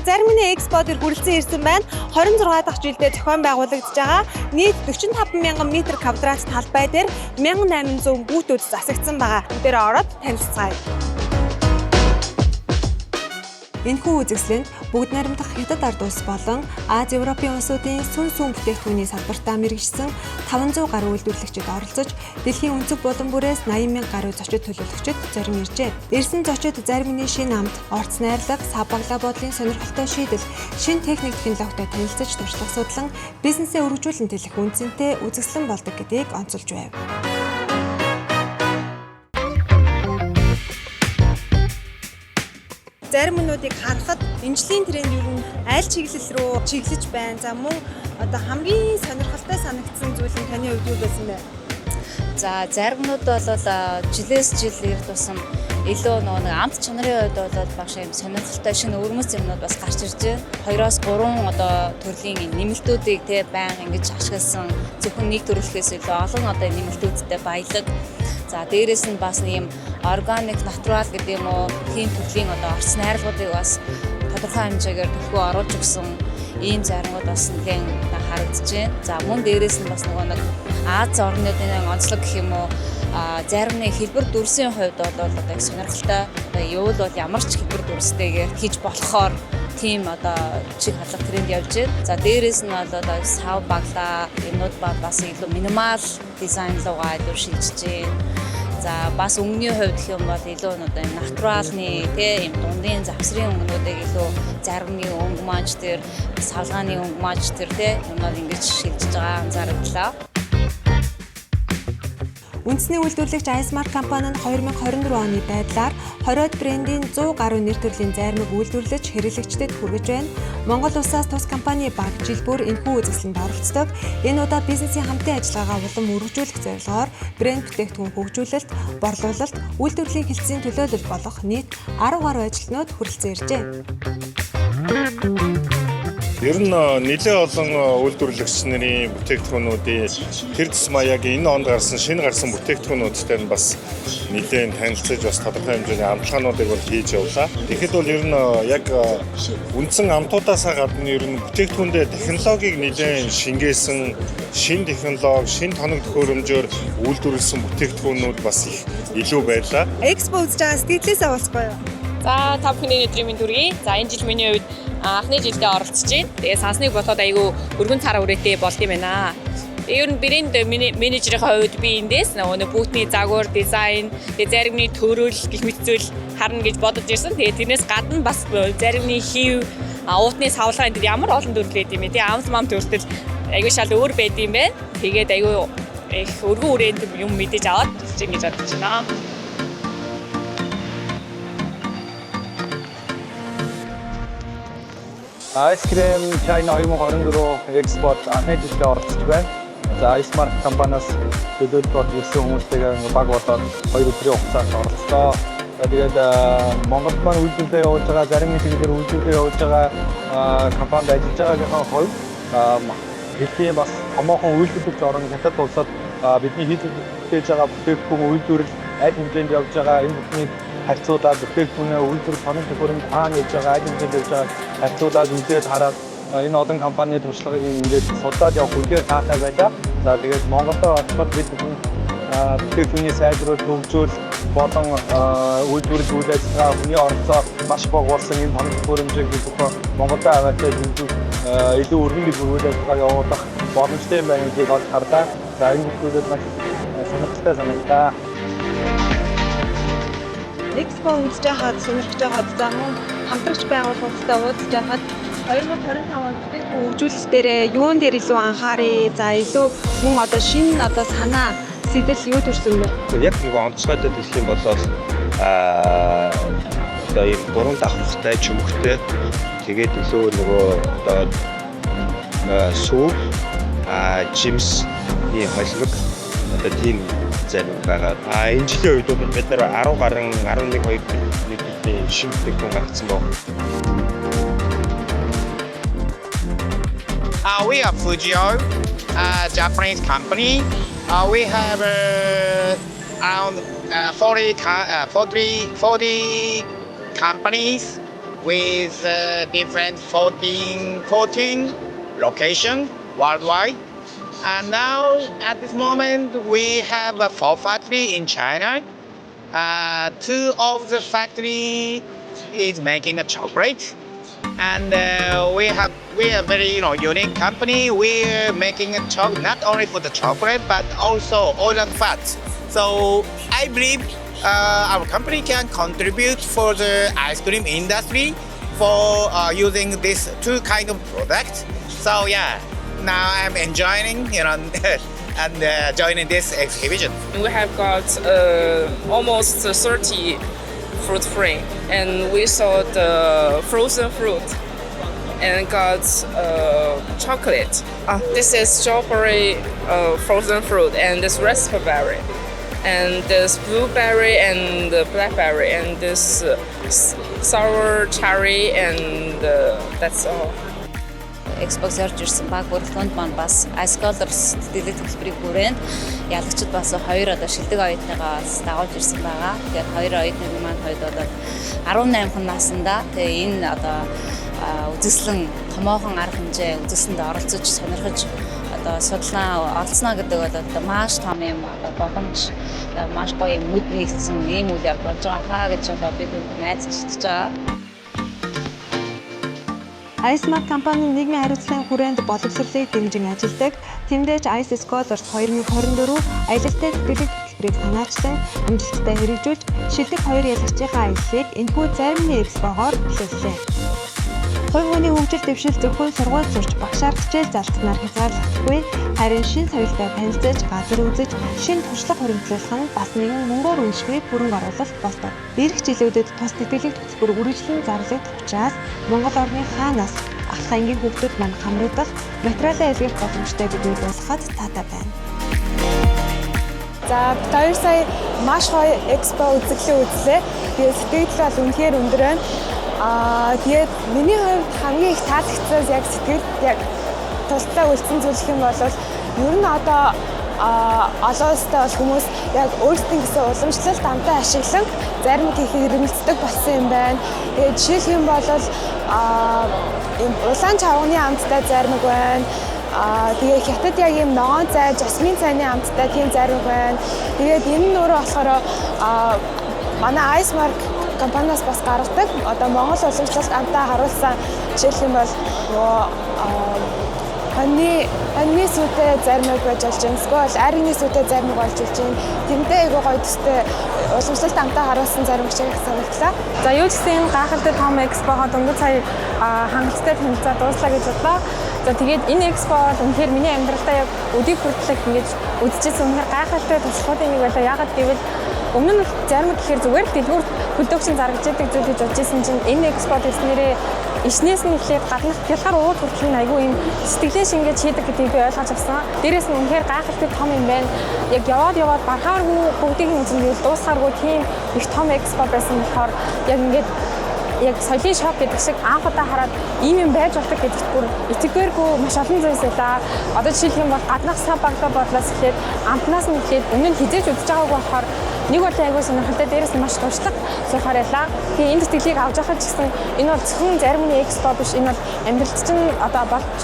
зарим нэгэн экспо дээр хүрэлцэн ирсэн байна. 26 дахь жилдээ зохион байгуулагдж байгаа. Нийт 45,000 м квадрат талбай дээр 1800 бүүтүүд засагдсан байгаа. Бүгдээрээ ороод танилцгаая. Энэхүү үзэсгэлэнд бүгд найрамдах хятад ард улс болон Ази Европын улсуудын сүн бүтээгдэхүүний салбартаа мэргэжсэн 500 гаруй үйлдвэрлэгчид оролцож дэлхийн өнцөг булан бүрээс 80,000 гаруй зочид төлөөлөгчид зорин иржээ. Ирсэн зочид зарим нь шинэ амт, орц найрлага, сав баглаа бодлын сонирхолтой шийдэл, шинэ техник технологитой танилцаж туршлага судлан бизнесээ өргөжүүлэн тэлэх үнцэнтэй үзэсгэлэн болдог гэдгийг онцолж байв. Зарим юмнуудыг харахад энэжлийн тренд ер нь аль чиглэл рүү чиглэж байна. За мөн одоо хамгийн сонирхолтой санагдсан зүйл нь таны хувьд юу байсан бэ? За зарим нь бол жилээс жил ирэх тусам илүү нэг амт чанарын хувьд бол багш юм сонирхолтой шинэ өвөрмөц юмнууд бас гарч ирж байна. 2-3 одоо төрлийн нэмэлтүүдийг те байн ингэж ашигласан зөвхөн нэг төрөлхөөс илүү олон одоо нэмэлтүүдтэй баялаг. За дээрээс нь бас нэг юм органик, натурал гэдэг юм уу тийм төрлийн одоо орц найрлагуудыг бас тодорхой хэмжээгээр төлхөө оруулж өгсөн ийм заримуд бас нэгэн харагдаж байна. За мөн дээрээс нь бас нэг Аз орнуудын онцлог гэх юм уу зарим нэг хэлбэр дүрсийн хувьд бол одоо их сонирхолтой. Юу бол ямар ч хэлбэр дүрстэйгээр хийж болохоор тийм одоо чиг хаалга тренд явж байна. За дээрээс нь бол одоо сав баглаа юмнууд бас илүү минимал дизайн руугаа илүү шилжиж байна. За бас өнгөний хувьд гэх юм бол илүү одоо натуралны тийм дундын завсрын өнгөнүүдийг илүү зарим нэг өнгө маань тэр савлгааны өнгө маань тэр тийм юмнууд ингэж шилжиж байгаа анзаараглаа. Үндэсний үйлдвэрлэгч Icemark компани нь 2024 оны байдлаар 20-од брендийн 100 гаруй нэр төрлийн зармиг үйлдвэрлэж хэрэглэгчдэд хүргэж байна. Монгол улсаас тус компани баг жил бүр энэхүү үзэсгэлэнд оролцдог. Энэ удаа бизнесийн хамтын ажиллагаагаа улам өргөжүүлэх зорилгоор брэнд бүтээгдэхүүн хөгжүүлэлт, борлуулалт, үйлдвэрлэлийн хэлтсийн төлөөлөл болох нийт 10 гаруй ажилтнууд хүрэлцэн иржээ. Ер нь нэлээд олон үйлдвэрлэгч нарын бүтээгдэхүүнүүдийн тэр тусмаа яг энэ онд шинэ гарсан бүтээгдэхүүнүүдтэй нь бас нэлээд танилцаж бас тодорхой хэмжээний амтлагаануудыг бол хийж явлаа. Тэгэхэд бол ер нь яг үндсэн амтуудаасаа гадна ер нь бүтээгдэхүүндээ технологиг нэлээд шингээсэн шинэ технологи, шинэ тоног төхөөрөмжөөр үйлдвэрлэсэн бүтээгдэхүүнүүд бас их илүү байлаа. Экспо үзэж байгаа сэтгэлээсээ уулзгаа юу? За та бүхний өдрийн мэнд хүргэе. За энэ жил миний хувьд анхны жилдээ оролцож байна. Тэгээ сансныг бодоход айгүй өргөн цараа үрээтэй болд юм байна. Тэгээ ер нь брэнд менежерийн хувьд би эндээс нөгөө бүхний загвар, дизайн, тэгээ заримны төрөл гэх мэт зүйл харна гэж бодож ирсэн. Тэгээ тэрнээс гадна бас заримны хив, уутны савлгаа энэ ямар олон төрөл байд юм бэ? Тэгээ амс мам төрөлтөл айгүй шал өөр байд юм байна. Тэгээд айгүй их өргөн үрээнд юм мэдээж аваад ингэж бодож байна. Айскрим China 2024 экспорт анхны жилдээ оролцож байна. За Icemark компаниас төлөөлөлт хийсэн хүмүүстэйгээ баг болоод 2 өдрийн хугацаанд оролцлоо. Тэгээд Монголд маань үйлдвэрлэлээ явуулж байгаа, зарим хэсгээр үйлдвэрлэлээ явуулж байгаа компанид ажиллаж байгаагийн хувьд бидний бас томоохон үйлдвэрлэж орон хятад улсад бидний хийж байгаа бүтээгдэхүүн үйлдвэрлэл аль хэмжээнд явж байгаа энэ бүхний харьцуулаад бүтээгдэхүүнээ үйлдвэрлэх тоног төхөөрөмж хаана хийж байгаа, аль хэмжээнд явж байгаа харьцуулаад үзээд хараад энэ олон компани туршлагыг ингээд судлаад явах үгээр таатай байлаа. За тэгээд Монголд очиход бид бүтээгдэхүүний сайжруулалт, хөгжүүл болон үйлдвэрлэл үйл ажиллагаа хүний оролцоо маш бага болсон энэ тоног төхөөрөмжийг бид бүхэн Монголд аваатай илүү өргөн дэвших үйл ажиллагаа явуулах боломжтой юм байна гэж олж харлаа. За энэ бүхнүүд маш сонирхолтой санагдаа. Экспо үзэж байхад сонирхож байхад за мөн хамтрагч байгууллагуудтай уулзж байхад 2025 онд бүтээгдэхүүн хөгжүүлэлт дээрээ юун дээр илүү анхаарыг за илүү мөн одоо шинэ одоо санаа сэтэл юу төрсөн бэ? Яг нэг онцгойтой хэлэх юм бол одоо ийм гурван давхрахтай чөмхтэй тэгээд илүү нөгөө одоо сүүг жимсний холимог одоо тийм зарим байгаа. Энэ жилийн үед бол бид нар 10 гаруй 11 2 нийтдээ шинэ бүтээгдэхүүн гаргасан байна. We are Fujio, a Japanese company. We have around 40 companies with different 14 locations worldwide. And now, at this moment, we have 4 factories in China. 2 of the factory is making a chocolate, and we are very unique company. We're making a chocolate not only for the chocolate but also oil and fats. So I believe our company can contribute for the ice cream industry for using these 2 kind of products. So yeah, now I'm enjoying and joining this exhibition. We have got almost 30 fruit free, and we saw the frozen fruit and got chocolate. This is strawberry frozen fruit, and this raspberry, and this blueberry and the blackberry, and this sour cherry, and that's all. Xbox орж ирсэн баг бүрэлдэхүүнд маань бас Ice Colors дэлгэц хэлбэрийн хүрээнд ялагчид бас 2 одоо шилдэг оюутныгаа дагуулж ирсэн байгаа. Тэгээд 2 оюутны маань одоо 18 хүн наснда тэгээд энэ одоо үзэсгэлэн томоохон арга хэмжээ үзэсгэлэнд оролцож сонирхож одоо судалгаа олцсноо гэдэг бол одоо маш том юм боломж, маш гоё юм үд нэгсэн ийм үйл явдал болж байгаа гэж одоо бид найдаж итгэж байгаа. Icemark компани нийгмийн хариуцлагын хүрээнд боловсролыг дэмжин ажилладаг. Тэмдээч Ice Scholars 2024 аялалтай тэтгэлэг төлбөрийг санаачсан амжилттай хэрэгжүүлж шилдэг 2 ялагчийн аяллыг энэхүү зарим нэг экспогоор эхлүүллээ. Хувь хүний хөгжил дэвшил зөвхөн сургууль сурч багшаар хичээл залгаснаар хязгаарлагдахгүй, харин шин соёлтой танилцаж, газар үзэж, шин туршлага хуримтлуулах нь бас нэгэн мөнгөөр үншгэрийг хөрөнгө оруулалт болдог. Ирэх жилүүдэд тус тэтгэлэг төлбөр үргэлжлэн зарлагдах учраас Монгол орны хаанаас ах хаангийн хүүхдүүд маань хамрагдах, материалаа илгээх боломжтой гэдгийг ойлгоход таатай байна. За 2 сая маш гоё экспо үзэглээ үзлээ. Тэгээд сэтгэл бол үнэхээр өндөр байна. Тэгээд миний хувьд хамгийн их таалагдсан яг сэтгэл яг тусдаа үлдсэн зүйл юм бол ер нь одоо олон улстай бол хүмүүс яг өөрсдийн гэсэн уламжлалт амтаа ашиглан зарим их хэрэгэлцдэг болсон юм байна. Тэгээд жишээлх юм бол ийм улаан чавганы амттай зарим байна. Тэгээд хятад яг ийм ногоон цай, жасмин цайны амттай тийм зарим байна. Тэгээд энэ нь өөрөө болохоор манай Icemark компаниас бас гаргадаг. Одоо Монгол уламжлалт амтаа харуулсан жишээлх юм бол Хоньны сүтээ зармиг байж болж байна. Эсвэл арины сүтээ зармиг болж болж байна. Тэмдээ айгуу гоё төстэй уламжлалт амтаа харуулсан зарим шиг санагдлаа. За юу ч гэсэн гайхалтай том экспогоо дөнгөж сая хангалттай тэмцээ дууслаа гэж бодлоо. За тэгээд энэ экспо бол үнэхээр миний амьдралдаа яг өдийг хүртэл ингэж үзчихсэн үнэхээр гайхалтай туршлагын нэг байлаа. Яагаад гэвэл өмнө нь зарим гэхээр зүгээр л дэлгүүр хөдөөөгчийн заргаж яадаг зүйл гэж бодчихсон чинь энэ экспо гэснээрээ ишнээс нь эхлээд гаднах хялгаар ууд хүртэл нь айгүй юм сэтгэлээ шингээж хийдэг гэдгийг би ойлгож авсан. Дээрээс нь үнэхээр гайхалтай том юм байна. Яг яваад барахааргүй бүгдийг нь үзэн дуусгааргүй тийм их том экспо байсан болохоор яг ингээд яг соёлын шок гэдэг шиг анх удаа хараад ийм юм байж болдог гэдэгт бүр итгэвэргүй маш олон зүйлс байлаа. Одоо жишээлх юм бол гаднах сав багтаа бодлоос эхлээд амтнаас нь эхлээд өмнө нь хизээж үзэж байгаагүй болохоор нэг бол айгүй сонирхолтой, дээрээс нь маш туршлага сухаар байлаа. Тэгээ энэ тэтгэлгийг авч явахад ч гэсэн энэ бол зөвхөн зарим нэг экспо биш, энэ бол амьдралд чинь одоо болж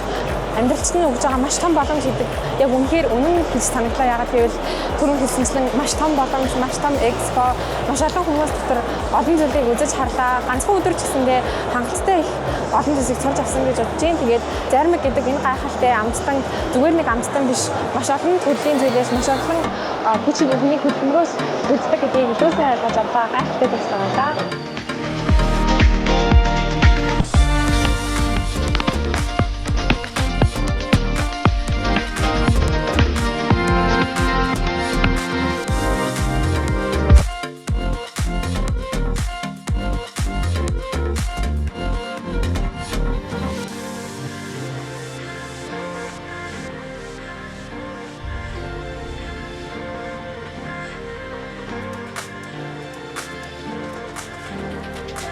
амьдралд чинь өгж байгаа маш том боломж гэдэг. Яг үнэхээр үнэн гэж санагдлаа. Яагаад гэвэл түрүүн хэлсэнчлэн маш том боломж, маш том экспо, маш олон хүмүүс дотор олон зүйлийг үзэж харлаа. Ганцхан өдөр ч гэсэндээ хангалттай их олон зүйлийг сурч авсан гэж бодож байна. Тэгээд зармиг гэдэг энэ гайхалтай амттан зүгээр нэг амттан биш, маш олон төрлийн зүйлээс маш олон хүч өгний хөдөлмөрөөс үздэг гэдгийг илүүсэн ойлгож аваа гайхалтай байсан байна.